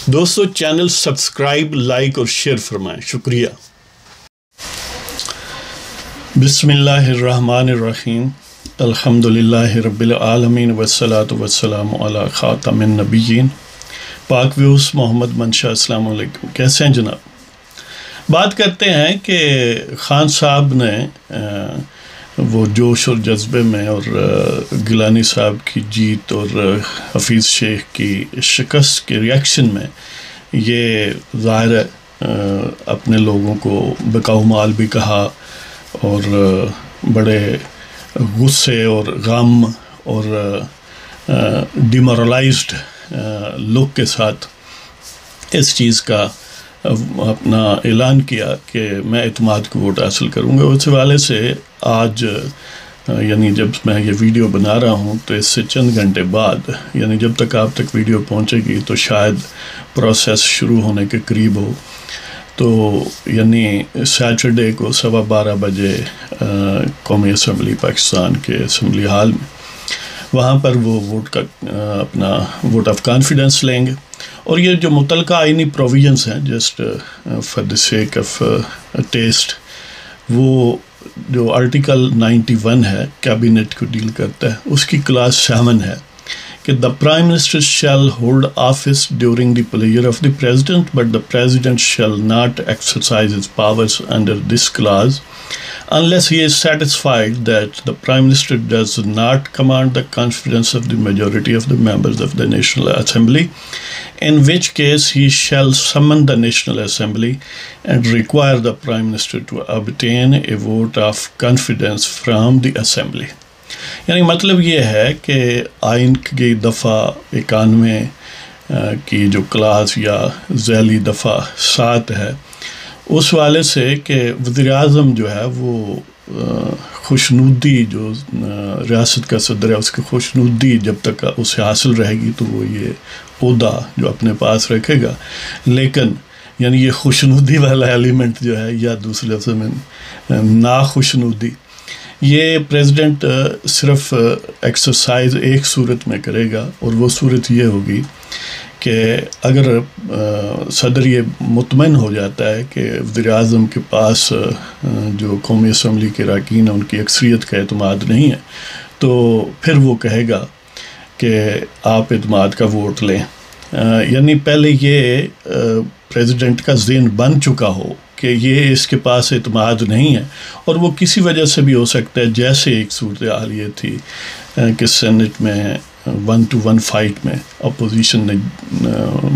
دوستو channel subscribe like اور share فرمائیں، شکریہ۔ بسم اللہ الرحمن الرحیم، الحمدللہ رب العالمین والصلاة والسلام علی خاتم النبیین۔ پاک ویوز محمد منشا، السلام علیکم، کیسے ہیں جناب؟ بات کرتے ہیں کہ خان صاحب نے وہ جوش اور جذبے میں اور گیلانی صاحب کی جیت اور حفیظ شیخ کی شکست کے ریاکشن میں یہ ظاہر ہے اپنے لوگوں کو بکاؤ مال بھی کہا اور بڑے غصے اور غم اور ڈیمورلائزڈ لک کے ساتھ اس چیز کا اپنا اعلان کیا کہ میں اعتماد کو ووٹ حاصل کروں گا۔ اس حوالے سے آج یعنی جب میں یہ ویڈیو بنا رہا ہوں تو اس سے چند گھنٹے بعد، یعنی جب تک آپ تک ویڈیو پہنچے گی تو شاید پروسیس شروع ہونے کے قریب ہو، تو یعنی سیٹرڈے کو 12:15 بجے قومی اسمبلی پاکستان کے اسمبلی ہال میں وہاں پر وہ اپنا ووٹ آف کانفیڈنس لیں گے، اور یہ جو متعلقہ آئینی پروویژنس ہیں just for the sake of test, وہ جو آرٹیکل 91 ہے کیبنٹ کو ڈیل کرتا ہے، اس کی کلاس 7 ہے کہ the Prime Minister shall hold office during the pleasure of the President, but the President shall not exercise his powers under this clause unless he is satisfied that the Prime Minister does not command the confidence of the majority of the members of the National Assembly, in which case he shall summon the National Assembly and require the Prime Minister to obtain a vote of confidence from the Assembly۔ یعنی مطلب یہ ہے کہ آئین کی دفعہ 91 کی جو کلاس یا ذیلی دفعہ 7 ہے، اس والے سے کہ وزیر اعظم جو ہے وہ خوشنودی جو ریاست کا صدر ہے اس کی خوشنودی جب تک اسے حاصل رہے گی تو وہ یہ عہدہ جو اپنے پاس رکھے گا، لیکن یعنی یہ خوشنودی والا ایلیمنٹ جو ہے یا دوسرے لفظ میں ناخوشنودی، یہ پریزیڈنٹ صرف ایکسرسائز ایک صورت میں کرے گا، اور وہ صورت یہ ہوگی کہ اگر صدر یہ مطمئن ہو جاتا ہے کہ وزیر اعظم کے پاس جو قومی اسمبلی کے اراکین ہیں ان کی اکثریت کا اعتماد نہیں ہے، تو پھر وہ کہے گا کہ آپ اعتماد کا ووٹ لیں۔ یعنی پہلے یہ پریزیڈنٹ کا ذہن بن چکا ہو کہ یہ اس کے پاس اعتماد نہیں ہے، اور وہ کسی وجہ سے بھی ہو سکتا ہے، جیسے ایک صورتحال یہ تھی کہ سینٹ میں 1-to-1 فائٹ میں اپوزیشن نے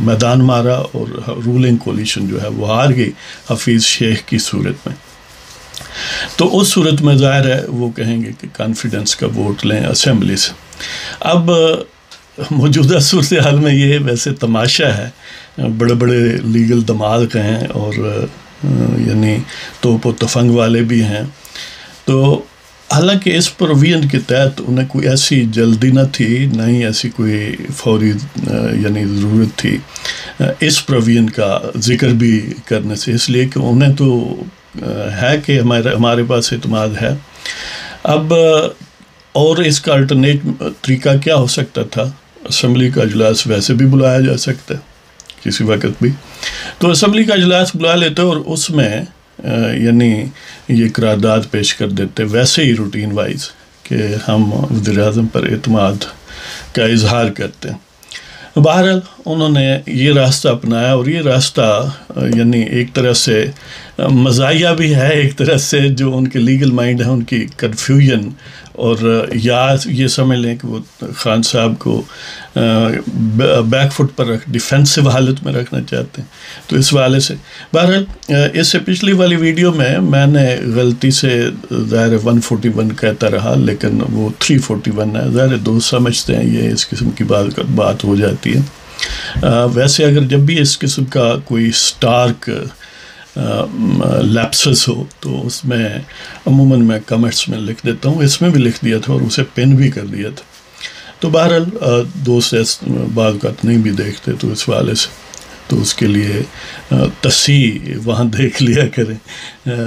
میدان مارا اور رولنگ کولیشن جو ہے وہ ہار گئی حفیظ شیخ کی صورت میں، تو اس صورت میں ظاہر ہے وہ کہیں گے کہ کانفیڈنس کا ووٹ لیں اسمبلی سے۔ اب موجودہ صورتحال میں یہ ویسے تماشا ہے، بڑے بڑے لیگل دماغ ہیں اور یعنی توپ و تفنگ والے بھی ہیں، تو حالانکہ اس پروویژن کے تحت انہیں کوئی ایسی جلدی نہ تھی، نہ ہی ایسی کوئی فوری یعنی ضرورت تھی اس پروویژن کا ذکر بھی کرنے سے، اس لیے کہ انہیں تو ہے کہ ہمارے پاس اعتماد ہے۔ اب اور اس کا الٹرنیٹ طریقہ کیا ہو سکتا تھا؟ اسمبلی کا اجلاس ویسے بھی بلایا جا سکتا ہے کسی وقت بھی، تو اسمبلی کا اجلاس بلا لیتے اور اس میں یعنی یہ قرارداد پیش کر دیتے ویسے ہی روٹین وائز کہ ہم وزیر اعظم پر اعتماد کا اظہار کرتے ہیں۔ بہرحال انہوں نے یہ راستہ اپنایا، اور یہ راستہ یعنی ایک طرح سے مزاحیہ بھی ہے، ایک طرح سے جو ان کے لیگل مائنڈ ہیں ان کی کنفیوژن، اور یا یہ سمجھ لیں کہ وہ خان صاحب کو بیک فٹ پر ڈیفینسو حالت میں رکھنا چاہتے ہیں، تو اس حوالے سے بہرحال اس سے پچھلی والی ویڈیو میں نے غلطی سے ظاہر 141 کہتا رہا، لیکن وہ 341 ہے، ظاہر دوست سمجھتے ہیں یہ اس قسم کی بات ہو جاتی ہے۔ ویسے اگر جب بھی اس قسم کا کوئی سٹارک لیپسس ہو تو اس میں عموماً میں کمنٹس میں لکھ دیتا ہوں، اس میں بھی لکھ دیا تھا اور اسے پن بھی کر دیا تھا، تو بہرحال دوست بعض اوقات نہیں بھی دیکھتے، تو اس حوالے سے تو اس کے لیے تصحیح وہاں دیکھ لیا کریں،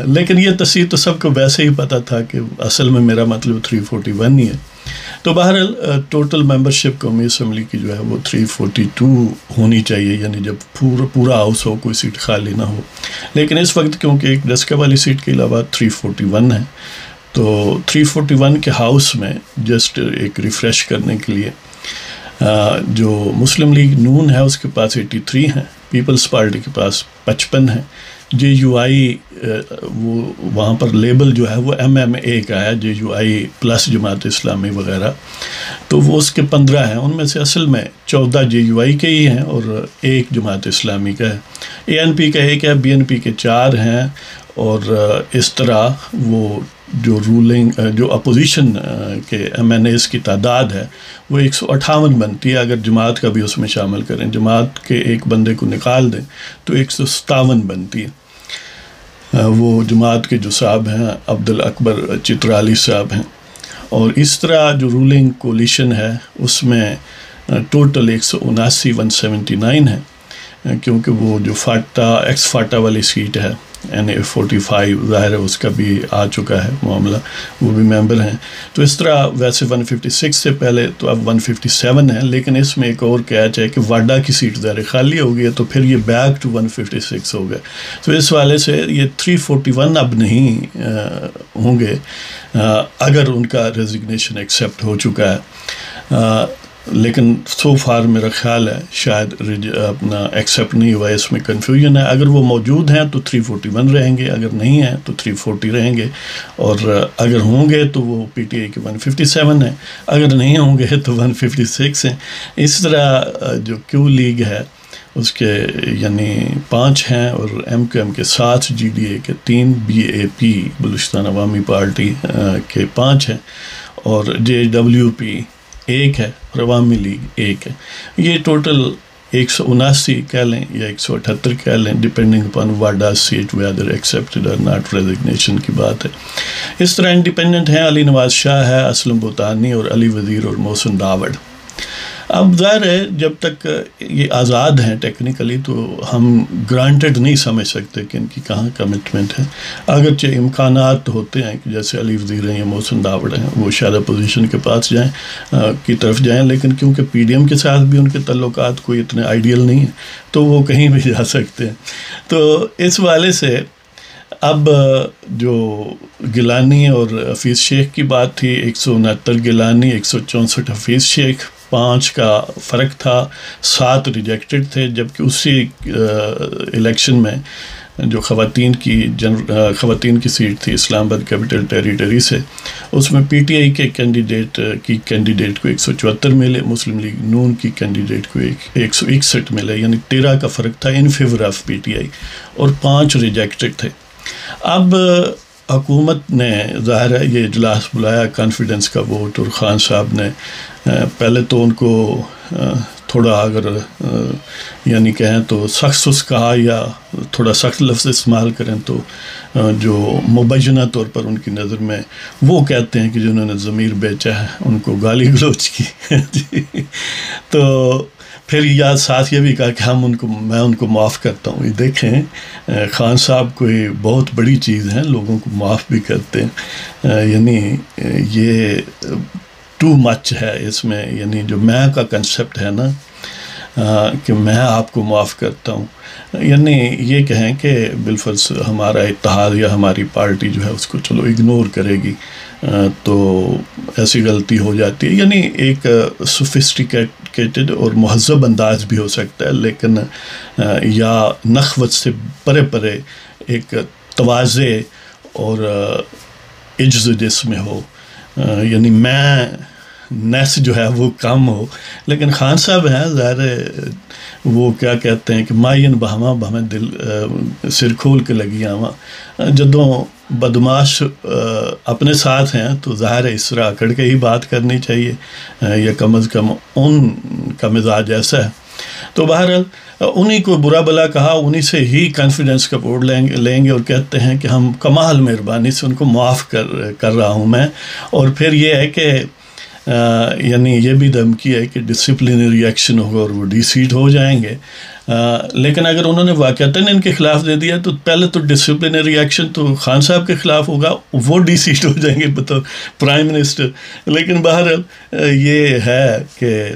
لیکن یہ تصحیح تو سب کو ویسے ہی پتہ تھا کہ اصل میں میرا مطلب 341 ہی ہے، تو بہرحال ٹوٹل ممبرشپ قومی اسمبلی کی جو ہے وہ 342 ہونی چاہیے، یعنی جب پورا ہاؤس ہو، کوئی سیٹ خالی نہ ہو. لیکن اس وقت کیونکہ ایک ڈسکا والی سیٹ کے علاوہ 341 ہے، تو 341 کے ہاؤس میں جسٹ ایک ریفریش کرنے کے لیے جو مسلم لیگ نون ہے اس کے پاس 83 ہیں، پیپلز پارٹی کے پاس 55 ہیں، جے یو آئی وہ وہاں پر لیبل جو ہے وہ MMA کا ہے، جے you I plus Jamaat Islami وغیرہ، تو وہ اس کے 15 ہیں. ان میں سے اصل میں 14 جے یو آئی کے ہی ہیں اور 1 جماعت اسلامی کا ہے. ANP کا 1 ہے، BNP کے 4 ہیں، اور اس طرح وہ جو اپوزیشن کے MNAs کی تعداد ہے وہ 158 بنتی ہے. اگر جماعت کا بھی اس میں شامل کریں، جماعت کے ایک بندے کو نکال دیں تو 157 بنتی ہے. وہ جماعت کے جو صاحب ہیں عبدالاکبر چترالی صاحب ہیں. اور اس طرح جو رولنگ کولیشن ہے اس میں ٹوٹل 179 ہے، کیونکہ وہ جو ایکس فاٹا والی سیٹ ہے NA45 ظاہر ہے اس کا بھی آ چکا ہے معاملہ، وہ بھی ممبر ہیں. تو اس طرح ویسے 156 سے پہلے تو اب 157 ہے، لیکن اس میں ایک اور کیچ ہے کہ واڈا کی سیٹ ظاہر خالی ہو گئی ہے، تو پھر یہ بیک ٹو 156 ہو گئے. تو اس والے سے یہ 341 اب نہیں ہوں گے اگر ان کا ریزگنیشن ایکسیپٹ ہو چکا ہے. لیکن سو فار میرا خیال ہے شاید اپنا ایکسیپٹ نہیں ہوا ہے، اس میں کنفیوژن ہے. اگر وہ موجود ہیں تو 341 رہیں گے، اگر نہیں ہیں تو 340 رہیں گے، اور اگر ہوں گے تو وہ PTI کے 157 ہیں، اگر نہیں ہوں گے تو 156 ہیں. اس طرح جو کیو لیگ ہے اس کے یعنی 5 ہیں، اور MQM کے 7، GDA کے 3، BAP بلوچستان عوامی پارٹی کے 5 ہیں، اور JWP 1 ہے، اور عوامی لیگ 1 ہے. یہ ٹوٹل 179 کہہ لیں یا 178 کہہ لیں، ڈپینڈنگ اپان واڈا سیٹ ویدر ایکسیپٹڈ اور ناٹ، ریزگنیشن کی بات ہے. اس طرح انڈیپینڈنٹ ہیں علی نواز شاہ ہے، اسلم بوتانی اور علی وزیر اور محسن داوڑ. اب ظاہر ہے جب تک یہ آزاد ہیں ٹیکنیکلی تو ہم گرانٹڈ نہیں سمجھ سکتے کہ ان کی کہاں کمٹمنٹ ہے. اگرچہ امکانات ہوتے ہیں کہ جیسے علی وزیر ہیں یا محسن داوڑ ہیں وہ شاید اپوزیشن کے پاس کی طرف جائیں، لیکن کیونکہ PDM کے ساتھ بھی ان کے تعلقات کوئی اتنے آئیڈیل نہیں ہیں تو وہ کہیں بھی جا سکتے ہیں. تو اس والے سے اب جو گیلانی اور حفیظ شیخ کی بات تھی، 169 گیلانی، 164 حفیظ شیخ، 5 کا فرق تھا، 7 ریجیکٹڈ تھے. جبکہ اسی الیکشن میں جو خواتین کی سیٹ تھی اسلام آباد کیپٹل ٹیریٹری سے، اس میں PTI کے کینڈیڈیٹ کو 174 ملے، مسلم لیگ نون کی کینڈیڈیٹ کو 161 ملے، یعنی 13 کا فرق تھا ان فیور آف PTI، اور 5 ریجیکٹڈ تھے. اب حکومت نے ظاہر ہے یہ اجلاس بلایا کانفیڈنس کا ووٹ، اور خان صاحب نے پہلے تو ان کو تھوڑا اگر یعنی کہیں تو سخت کہا یا تھوڑا سخت لفظ استعمال کریں تو جو مبینہ طور پر ان کی نظر میں وہ کہتے ہیں کہ جنہوں نے ضمیر بیچا ہے ان کو گالی گلوچ کی. تو پھر یا ساتھ یہ بھی کہا کہ میں ان کو معاف کرتا ہوں. یہ دیکھیں خان صاحب کوئی بہت بڑی چیز ہے، لوگوں کو معاف بھی کرتے ہیں، یعنی یہ ٹو مچ ہے اس میں. یعنی جو میں کا کنسپٹ ہے نا کہ میں آپ کو معاف کرتا ہوں، یعنی یہ کہیں کہ بالفرض ہمارا اتحاد یا ہماری پارٹی جو ہے اس کو چلو اگنور کرے گی تو ایسی غلطی ہو جاتی ہے. یعنی ایک سوفسٹیکیٹڈ اور مہذب انداز بھی ہو سکتا ہے، لیکن یا نخوت سے پرے ایک تواضع اور عجز جس میں ہو، یعنی میں نیس جو ہے وہ کم ہو. لیکن خان صاحب ہیں ظاہر وہ کیا کہتے ہیں کہ مائین بہما بہمیں دل سر کھول کے لگی آواں. جدوں بدماش اپنے ساتھ ہیں تو ظاہر ہے اس طرح اکڑ کے ہی بات کرنی چاہیے، یا کم از کم ان کا مزاج ایسا ہے. تو بہرحال انہی کو برا بلا کہا، انہی سے ہی کانفیڈنس کا ووٹ لیں گے اور کہتے ہیں کہ ہم کمال مہربانی سے ان کو معاف کر رہا ہوں میں. اور پھر یہ ہے کہ یعنی یہ بھی دھمکی ہے کہ ڈسپلنری ایکشن ہوگا اور وہ ڈی سیٹ ہو جائیں گے. لیکن اگر انہوں نے واقعتاً ان کے خلاف دے دیا تو پہلے تو ڈسپلنری ایکشن تو خان صاحب کے خلاف ہوگا، وہ ڈی سیٹ ہو جائیں گے بطور پرائم منسٹر. لیکن بہرحال یہ ہے کہ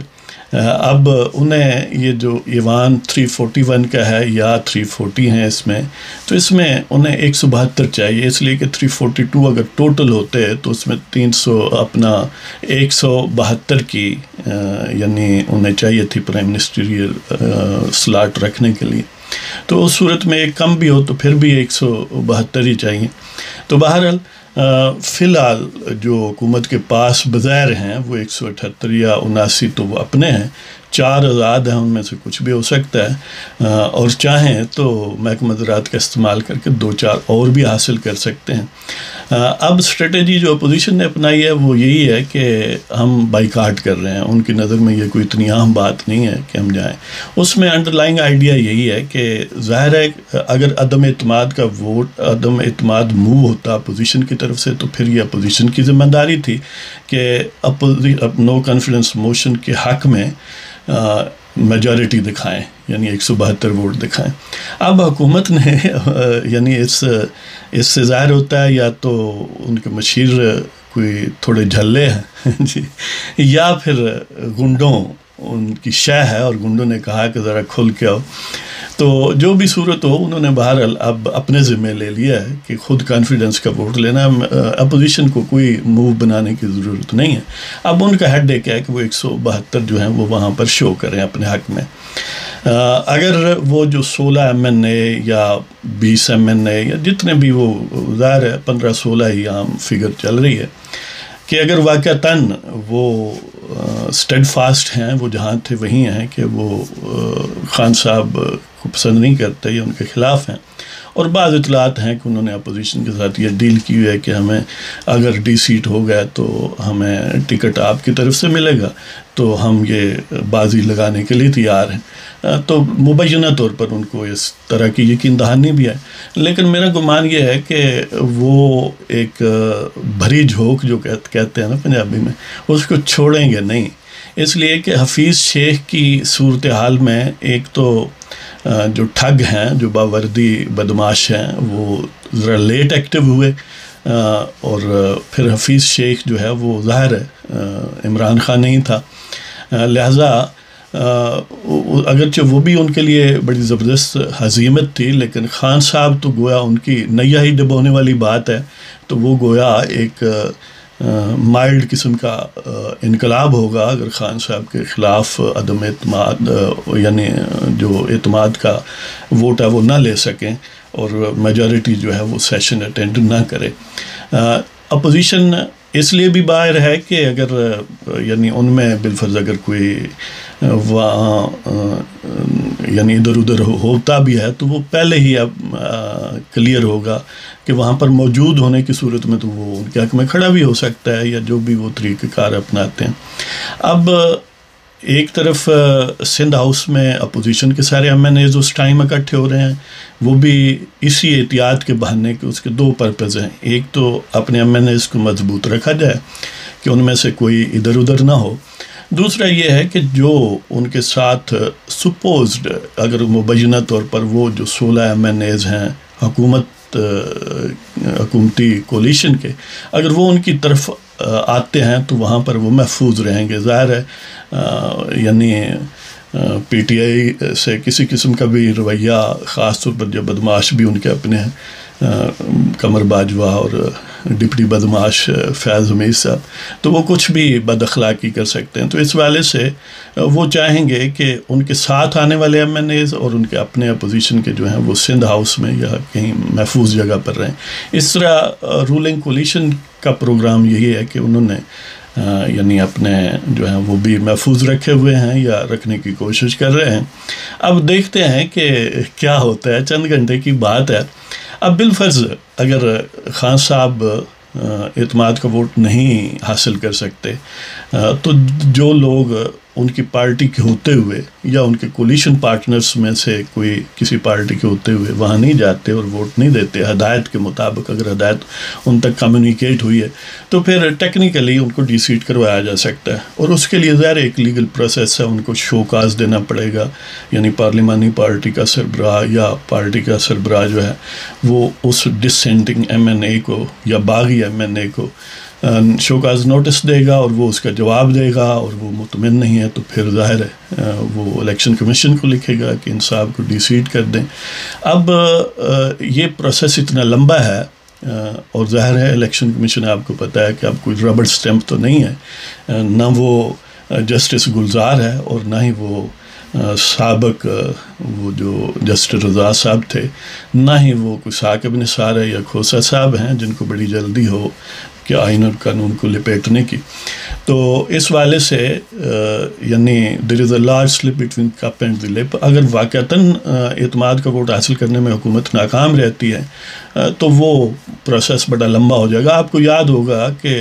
اب انہیں یہ جو ایوان 341 کا ہے یا 340 ہیں اس میں، تو اس میں انہیں 172 چاہیے، اس لیے کہ 342 اگر ٹوٹل ہوتے تو اس میں 172 کی یعنی انہیں چاہیے تھی پرائم منسٹریل سلاٹ رکھنے کے لیے. تو اس صورت میں ایک کم بھی ہو تو پھر بھی 172 ہی چاہیے. تو بہرحال فی الحال جو حکومت کے پاس بظاہر ہیں وہ 178 یا 79 تو وہ اپنے ہیں، 4 آزاد ہیں، ان میں سے کچھ بھی ہو سکتا ہے، اور چاہیں تو محکمہ زراعت کا استعمال کر کے 2-4 اور بھی حاصل کر سکتے ہیں. اب اسٹریٹجی جو اپوزیشن نے اپنائی ہے وہ یہی ہے کہ ہم بائیکاٹ کر رہے ہیں. ان کی نظر میں یہ کوئی اتنی اہم بات نہیں ہے کہ ہم جائیں. اس میں انڈر لائنگ آئیڈیا یہی ہے کہ ظاہر ہے اگر عدم اعتماد کا ووٹ، عدم اعتماد موو ہوتا اپوزیشن کی طرف سے تو پھر یہ اپوزیشن کی ذمہ داری تھی کہ نو کانفیڈنس موشن کے حق میں میجورٹی دکھائیں، یعنی 172 ووٹ دکھائیں. اب حکومت نے یعنی اس سے ظاہر ہوتا ہے یا تو ان کے مشیر کوئی تھوڑے جھلے ہیں جی، یا پھر گنڈوں ان کی شے ہے اور گنڈوں نے کہا کہ ذرا کھل کے آؤ. تو جو بھی صورت ہو انہوں نے بہرحال اب اپنے ذمہ لے لیا ہے کہ خود کانفیڈنس کا ووٹ لینا. اپوزیشن کو کوئی موو بنانے کی ضرورت نہیں ہے. اب ان کا ہیڈ ایک ہے کہ وہ 172 جو ہیں وہ وہاں پر شو کریں اپنے حق میں. اگر وہ جو 16 MNA یا 20 MNA یا جتنے بھی، وہ ظاہر ہے 15-16 ہی عام فگر چل رہی ہے، کہ اگر واقعتاً وہ اسٹیڈ فاسٹ ہیں، وہ جہاں تھے وہیں ہیں، کہ وہ خان صاحب کو پسند نہیں کرتے یا ان کے خلاف ہیں، اور بعض اطلاعات ہیں کہ انہوں نے اپوزیشن کے ساتھ یہ ڈیل کی ہوئی ہے کہ ہمیں اگر ڈی سیٹ ہو گیا تو ہمیں ٹکٹ آپ کی طرف سے ملے گا، تو ہم یہ بازی لگانے کے لیے تیار ہیں. تو مبینہ طور پر ان کو اس طرح کی یقین دہانی بھی ہے. لیکن میرا گمان یہ ہے کہ وہ ایک بھری جھونک جو کہتے ہیں نا پنجابی میں، اس کو چھوڑیں گے نہیں. اس لیے کہ حفیظ شیخ کی صورتحال میں ایک تو جو ٹھگ ہیں، جو باوردی بدماش ہیں، وہ ذرا لیٹ ایکٹیو ہوئے، اور پھر حفیظ شیخ جو ہے وہ ظاہر ہے عمران خان نہیں تھا، لہٰذا اگرچہ وہ بھی ان کے لیے بڑی زبردست ہزیمت تھی، لیکن خان صاحب تو گویا ان کی نیا ہی ڈبونے والی بات ہے. تو وہ گویا ایک مائلڈ قسم کا انقلاب ہوگا اگر خان صاحب کے خلاف عدم اعتماد یعنی جو اعتماد کا ووٹ ہے وہ نہ لے سکیں اور میجورٹی جو ہے وہ سیشن اٹینڈ نہ کرے. اپوزیشن اس لیے بھی باہر ہے کہ اگر یعنی ان میں بالفرض اگر کوئی وہاں یعنی ادھر ادھر ہوتا بھی ہے تو وہ پہلے ہی اب کلیئر ہوگا کہ وہاں پر موجود ہونے کی صورت میں تو وہ ان کے حق میں کھڑا بھی ہو سکتا ہے یا جو بھی وہ طریقہ کار اپناتے ہیں. اب ایک طرف سندھ ہاؤس میں اپوزیشن کے سارے MNAs اس ٹائم اکٹھے ہو رہے ہیں، وہ بھی اسی احتیاط کے بہانے کے اس کے 2 پرپز ہیں. ایک تو اپنے MNAs کو مضبوط رکھا جائے کہ ان میں سے کوئی ادھر ادھر نہ ہو. دوسرا یہ ہے کہ جو ان کے ساتھ سپوزڈ اگر مبینہ طور پر وہ جو 16 MNAs ہیں حکومتی کولیشن کے، اگر وہ ان کی طرف آتے ہیں تو وہاں پر وہ محفوظ رہیں گے. ظاہر ہے یعنی PTI سے کسی قسم کا بھی رویہ، خاص طور پر جو بدماش بھی ان کے اپنے ہیں، قمر باجوہ اور ڈپٹی بدماش فیض حمید صاحب، تو وہ کچھ بھی بد اخلاقی کر سکتے ہیں. تو اس والے سے وہ چاہیں گے کہ ان کے ساتھ آنے والے MNAs اور ان کے اپنے اپوزیشن کے جو ہیں وہ سندھ ہاؤس میں یا کہیں محفوظ جگہ پر رہیں. اس طرح رولنگ کولیشن کا پروگرام یہی ہے کہ انہوں نے یعنی اپنے جو ہیں وہ بھی محفوظ رکھے ہوئے ہیں یا رکھنے کی کوشش کر رہے ہیں. اب دیکھتے ہیں کہ کیا ہوتا ہے، چند گھنٹے کی بات ہے. اب بالفرض اگر خان صاحب اعتماد کا ووٹ نہیں حاصل کر سکتے تو جو لوگ ان کی پارٹی کے ہوتے ہوئے یا ان کے کولیشن پارٹنرز میں سے کوئی کسی پارٹی کے ہوتے ہوئے وہاں نہیں جاتے اور ووٹ نہیں دیتے ہدایت کے مطابق، اگر ہدایت ان تک کمیونیکیٹ ہوئی ہے تو پھر ٹیکنیکلی ان کو ڈی سیٹ کروایا جا سکتا ہے، اور اس کے لیے ظاہر ایک لیگل پروسیس ہے، ان کو شو کاز دینا پڑے گا، یعنی پارلیمانی پارٹی کا سربراہ یا پارٹی کا سربراہ جو ہے وہ اس ڈسینٹنگ ایم این اے کو یا باغی ایم این اے کو شوکاز نوٹس دے گا، اور وہ اس کا جواب دے گا، اور وہ مطمئن نہیں ہے تو پھر ظاہر ہے وہ الیکشن کمیشن کو لکھے گا کہ ان صاحب کو ڈی سیٹ کر دیں۔ اب یہ پروسیس اتنا لمبا ہے، اور ظاہر ہے الیکشن کمیشن آپ کو پتہ ہے کہ اب کوئی ربڑ اسٹیمپ تو نہیں ہے، نہ وہ جسٹس گلزار ہے اور نہ ہی وہ سابق وہ جو جسٹس رضا صاحب تھے، نہ ہی وہ کوئی ثاقب نثار ہے یا کھوسا صاحب ہیں جن کو بڑی جلدی ہو کہ آئین اور قانون کو لپیٹنے کی۔ تو اس والے سے یعنی there is a large slip between cup and the lip. اگر واقعتاً اعتماد کا ووٹ حاصل کرنے میں حکومت ناکام رہتی ہے تو وہ پروسیس بڑا لمبا ہو جائے گا۔ آپ کو یاد ہوگا کہ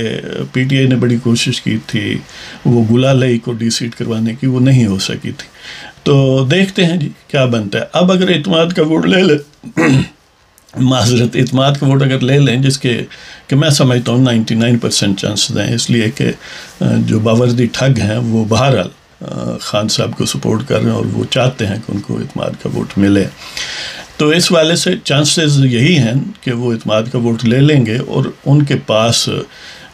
پی ٹی آئی نے بڑی کوشش کی تھی وہ گلالئی کو ڈی سیٹ کروانے کی، وہ نہیں ہو سکی تھی۔ تو دیکھتے ہیں جی کیا بنتا ہے۔ اب اگر اعتماد کا ووٹ لے لے معذرت اعتماد کا ووٹ اگر لے لیں، جس کے کہ میں سمجھتا ہوں 99% چانسز ہیں، اس لیے کہ جو باوردی ٹھگ ہیں وہ بہرحال خان صاحب کو سپورٹ کر رہے ہیں اور وہ چاہتے ہیں کہ ان کو اعتماد کا ووٹ ملے، تو اس والے سے چانسز یہی ہیں کہ وہ اعتماد کا ووٹ لے لیں گے، اور ان کے پاس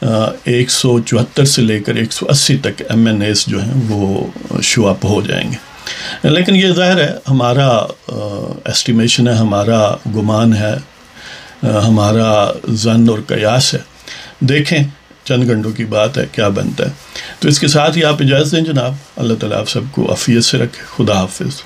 174 سے لے کر 180 تک ایم این ایز جو ہیں وہ شو اپ ہو جائیں گے۔ لیکن یہ ظاہر ہے ہمارا ایسٹیمیشن ہے، ہمارا گمان ہے، ہمارا ظن اور قیاس ہے، دیکھیں چند گھنٹوں کی بات ہے کیا بنتا ہے۔ تو اس کے ساتھ ہی آپ اجازت دیں جناب، اللہ تعالیٰ آپ سب کو عافیت سے رکھے، خدا حافظ۔